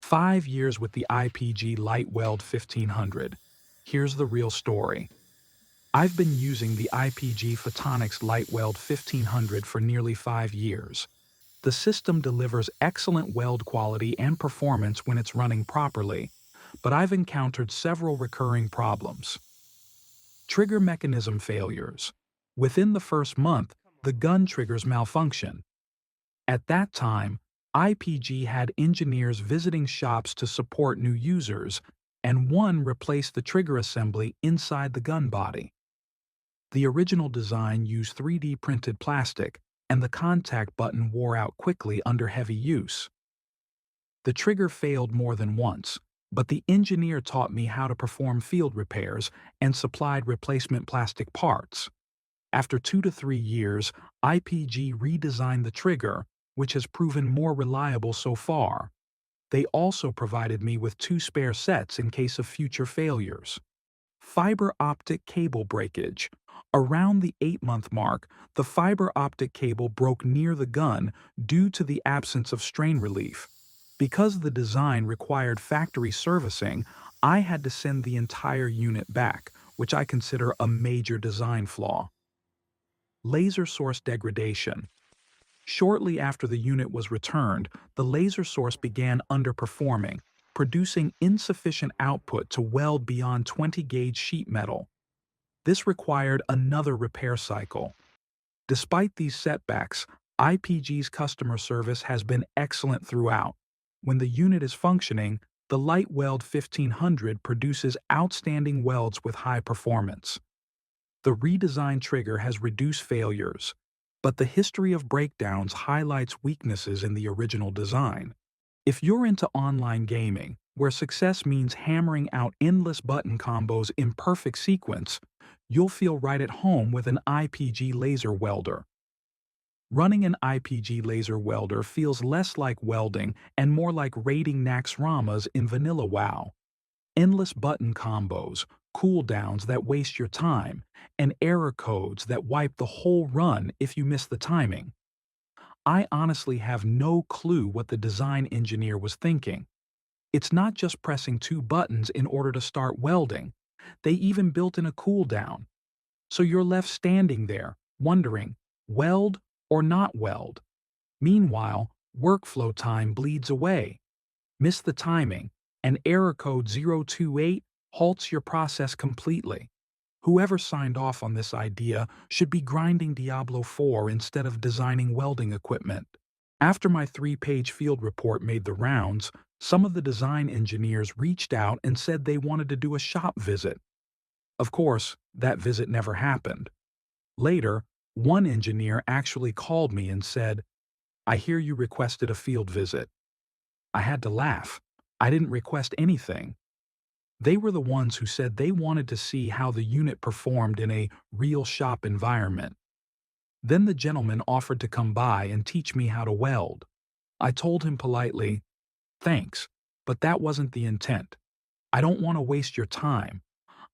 5 years with the IPG LightWeld 1500. Here's the real story. I've been using the IPG Photonics Light-weld 1500 for nearly 5 years. The system delivers excellent weld quality and performance when it's running properly, but I've encountered several recurring problems. Trigger mechanism failures. Within the first month, the gun triggers malfunction. At that time, IPG had engineers visiting shops to support new users, and one replaced the trigger assembly inside the gun body. The original design used 3D printed plastic, and the contact button wore out quickly under heavy use. The trigger failed more than once, but the engineer taught me how to perform field repairs and supplied replacement plastic parts. After 2 to 3 years, IPG redesigned the trigger, which has proven more reliable so far. They also provided me with 2 spare sets in case of future failures. Fiber optic cable breakage. Around the 8-month mark, the fiber optic cable broke near the gun due to the absence of strain relief. Because the design required factory servicing, I had to send the entire unit back, which I consider a major design flaw. Laser source degradation. Shortly after the unit was returned, the laser source began underperforming, producing insufficient output to weld beyond 20-gauge sheet metal. This required another repair cycle. Despite these setbacks, IPG's customer service has been excellent throughout. When the unit is functioning, the LightWeld 1500 produces outstanding welds with high performance. The redesigned trigger has reduced failures, but the history of breakdowns highlights weaknesses in the original design. If you're into online gaming, where success means hammering out endless button combos in perfect sequence, you'll feel right at home with an IPG laser welder. Running an IPG laser welder feels less like welding and more like raiding Naxxramas in Vanilla WoW. Endless button combos, cooldowns that waste your time, and error codes that wipe the whole run if you miss the timing. I honestly have no clue what the design engineer was thinking. It's not just pressing 2 buttons in order to start welding. They even built in a cooldown. So you're left standing there, wondering, weld or not weld? Meanwhile, workflow time bleeds away. Miss the timing, and error code 028 halts your process completely. Whoever signed off on this idea should be grinding Diablo 4 instead of designing welding equipment. After my 3-page field report made the rounds, some of the design engineers reached out and said they wanted to do a shop visit. Of course, that visit never happened. Later, one engineer actually called me and said, "I hear you requested a field visit." I had to laugh. I didn't request anything. They were the ones who said they wanted to see how the unit performed in a real shop environment. Then the gentleman offered to come by and teach me how to weld. I told him politely, "Thanks, but that wasn't the intent. I don't want to waste your time.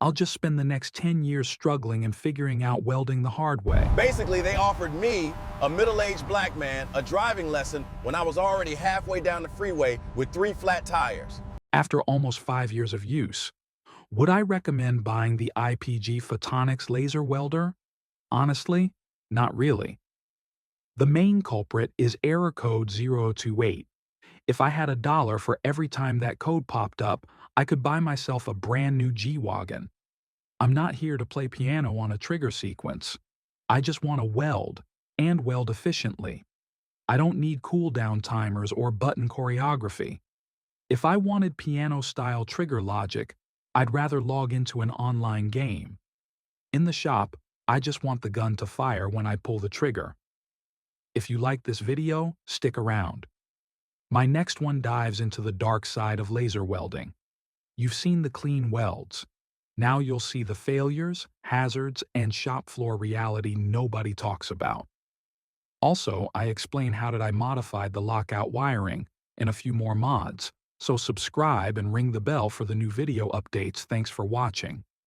I'll just spend the next 10 years struggling and figuring out welding the hard way." Basically, they offered me, a middle-aged black man, a driving lesson when I was already halfway down the freeway with 3 flat tires. After almost 5 years of use, would I recommend buying the IPG Photonics laser welder? Honestly, not really. The main culprit is error code 028. If I had $1 for every time that code popped up, I could buy myself a brand new G-Wagon. I'm not here to play piano on a trigger sequence. I just want to weld, and weld efficiently. I don't need cooldown timers or button choreography. If I wanted piano-style trigger logic, I'd rather log into an online game. In the shop, I just want the gun to fire when I pull the trigger. If you like this video, stick around. My next one dives into the dark side of laser welding. You've seen the clean welds. Now you'll see the failures, hazards, and shop floor reality nobody talks about. Also, I explain how did I modify the lockout wiring and a few more mods. So subscribe and ring the bell for the new video updates. Thanks for watching.